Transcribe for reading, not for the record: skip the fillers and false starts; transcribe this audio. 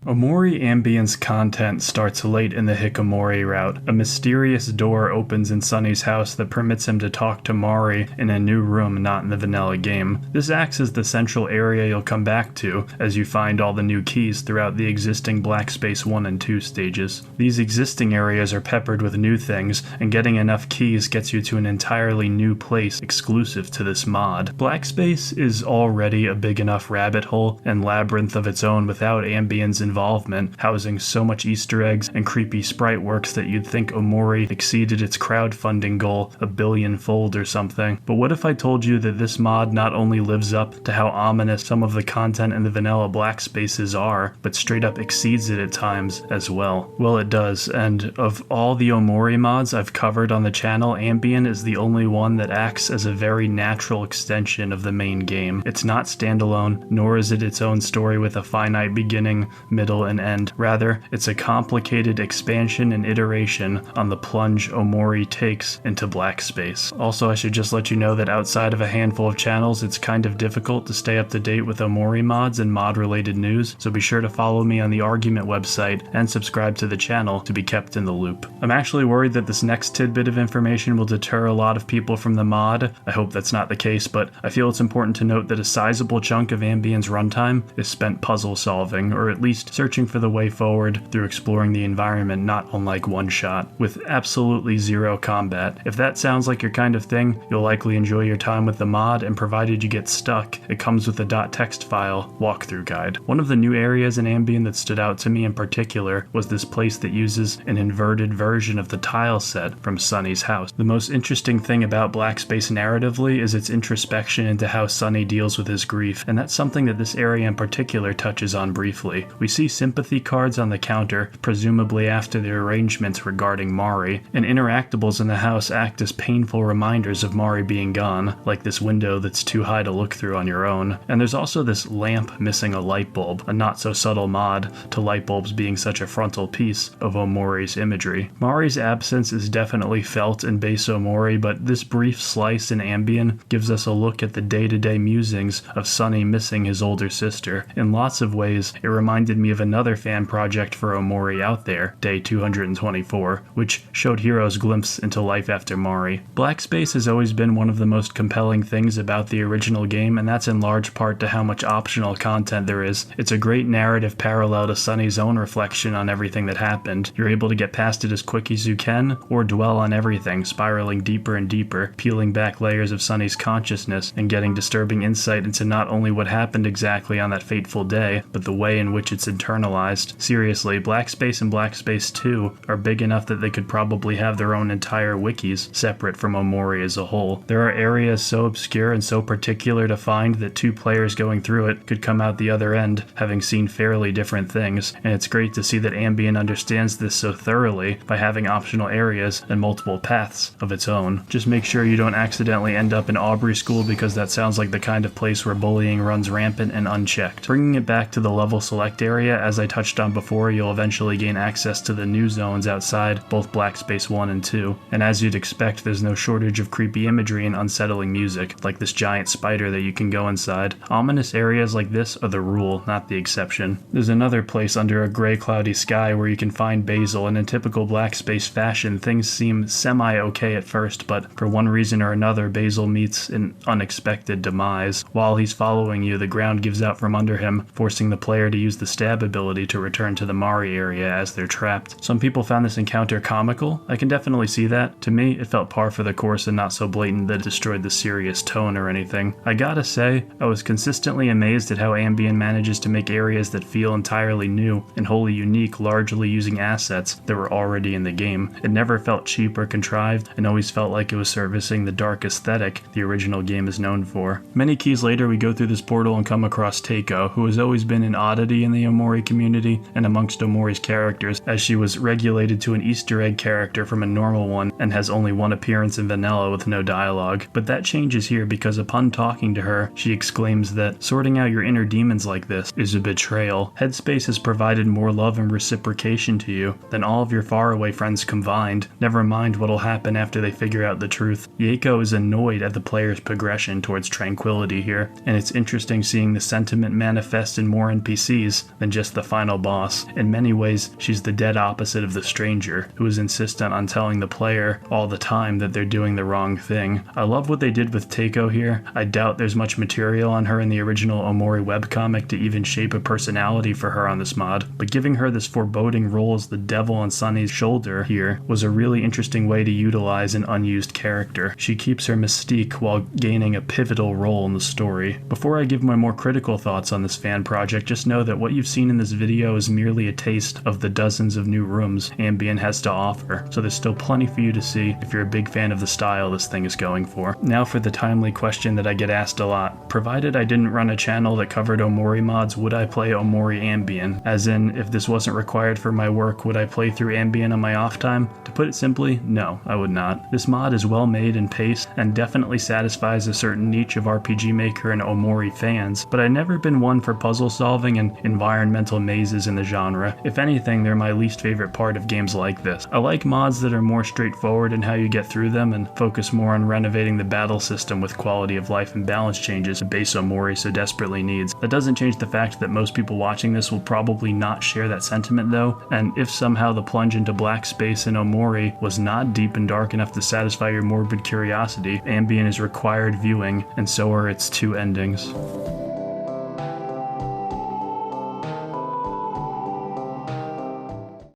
OMORI Ambien's content starts late in the hikkomori route. A mysterious door opens in Sunny's house that permits him to talk to Mari in a new room not in the vanilla game. This acts as the central area you'll come back to as you find all the new keys throughout the existing Blackspace 1 and 2 stages. These existing areas are peppered with new things, and getting enough keys gets you to an entirely new place exclusive to this mod. Blackspace is already a big enough rabbit hole and labyrinth of its own without Ambien's involvement, housing so much Easter eggs and creepy sprite works that you'd think OMORI exceeded its crowdfunding goal a billion-fold or something. But what if I told you that this mod not only lives up to how ominous some of the content in the vanilla Blackspaces are, but straight up exceeds it at times as well? Well, it does, and of all the OMORI mods I've covered on the channel, Ambien is the only one that acts as a very natural extension of the main game. It's not standalone, nor is it its own story with a finite beginning, middle, and end. Rather, it's a complicated expansion and iteration on the plunge OMORI takes into Blackspace. Also, I should just let you know that outside of a handful of channels, it's kind of difficult to stay up to date with OMORI mods and mod-related news, so be sure to follow me on the Argument website and subscribe to the channel to be kept in the loop. I'm actually worried that this next tidbit of information will deter a lot of people from the mod. I hope that's not the case, but I feel it's important to note that a sizable chunk of Ambien's runtime is spent puzzle solving, or at least searching for the way forward through exploring the environment, not unlike One Shot, with absolutely zero combat. If that sounds like your kind of thing, you'll likely enjoy your time with the mod, and provided you get stuck, it comes with a .text file walkthrough guide. One of the new areas in Ambien that stood out to me in particular was this place that uses an inverted version of the tile set from Sunny's house. The most interesting thing about Blackspace narratively is its introspection into how Sunny deals with his grief, and that's something that this area in particular touches on briefly. We see sympathy cards on the counter, presumably after the arrangements regarding Mari, and interactables in the house act as painful reminders of Mari being gone, like this window that's too high to look through on your own. And there's also this lamp missing a light bulb, a not so subtle mod to light bulbs being such a frontal piece of OMORI's imagery. Mari's absence is definitely felt in base OMORI, but this brief slice in Ambien gives us a look at the day-to-day musings of Sunny missing his older sister. In lots of ways, it reminded me of another fan project for OMORI out there, Day 224, which showed Hero's glimpse into life after Mari. Blackspace has always been one of the most compelling things about the original game, and that's in large part to how much optional content there is. It's a great narrative parallel to Sunny's own reflection on everything that happened. You're able to get past it as quick as you can, or dwell on everything, spiraling deeper and deeper, peeling back layers of Sunny's consciousness, and getting disturbing insight into not only what happened exactly on that fateful day, but the way in which it's internalized. Seriously, Blackspace and Blackspace 2 are big enough that they could probably have their own entire wikis, separate from OMORI as a whole. There are areas so obscure and so particular to find that two players going through it could come out the other end having seen fairly different things, and it's great to see that Ambien understands this so thoroughly by having optional areas and multiple paths of its own. Just make sure you don't accidentally end up in Aubrey School, because that sounds like the kind of place where bullying runs rampant and unchecked. Bringing it back to the level select area, as I touched on before, you'll eventually gain access to the new zones outside both Blackspace 1 and 2, and as you'd expect, there's no shortage of creepy imagery and unsettling music, like this giant spider that you can go inside. Ominous areas like this are the rule, not the exception. There's another place under a gray cloudy sky where you can find Basil, and in typical Blackspace fashion, things seem semi-okay at first, but for one reason or another, Basil meets an unexpected demise. While he's following you, the ground gives out from under him, forcing the player to use the stab ability to return to the Mari area as they're trapped. Some people found this encounter comical. I can definitely see that. To me, it felt par for the course and not so blatant that it destroyed the serious tone or anything. I gotta say, I was consistently amazed at how Ambien manages to make areas that feel entirely new and wholly unique, largely using assets that were already in the game. It never felt cheap or contrived, and always felt like it was servicing the dark aesthetic the original game is known for. Many keys later, we go through this portal and come across Teiko, who has always been an oddity in the OMORI community and amongst OMORI's characters, as she was regulated to an Easter egg character from a normal one and has only one appearance in vanilla with no dialogue. But that changes here, because upon talking to her, she exclaims that sorting out your inner demons like this is a betrayal. Headspace has provided more love and reciprocation to you than all of your faraway friends combined. Never mind what'll happen after they figure out the truth. Yeiko is annoyed at the player's progression towards tranquility here, and it's interesting seeing the sentiment manifest in more NPCs than than just the final boss. In many ways, she's the dead opposite of the stranger, who is insistent on telling the player all the time that they're doing the wrong thing. I love what they did with Teiko here. I doubt there's much material on her in the original Omori webcomic to even shape a personality for her on this mod, but giving her this foreboding role as the devil on Sunny's shoulder here was a really interesting way to utilize an unused character. She keeps her mystique while gaining a pivotal role in the story. Before I give my more critical thoughts on this fan project, just know that what you've seen in this video is merely a taste of the dozens of new rooms Ambien has to offer, so there's still plenty for you to see if you're a big fan of the style this thing is going for. Now for the timely question that I get asked a lot. Provided I didn't run a channel that covered Omori mods, would I play Omori Ambien? As in, if this wasn't required for my work, would I play through Ambien on my off time? To put it simply, no, I would not. This mod is well made and paced, and definitely satisfies a certain niche of RPG Maker and Omori fans, but I've never been one for puzzle solving and environmental mazes in the genre. If anything, they're my least favorite part of games like this. I like mods that are more straightforward in how you get through them and focus more on renovating the battle system with quality of life and balance changes the base Omori so desperately needs. That doesn't change the fact that most people watching this will probably not share that sentiment though, and if somehow the plunge into Blackspace and Omori was not deep and dark enough to satisfy your morbid curiosity, Ambien is required viewing, and so are its two endings.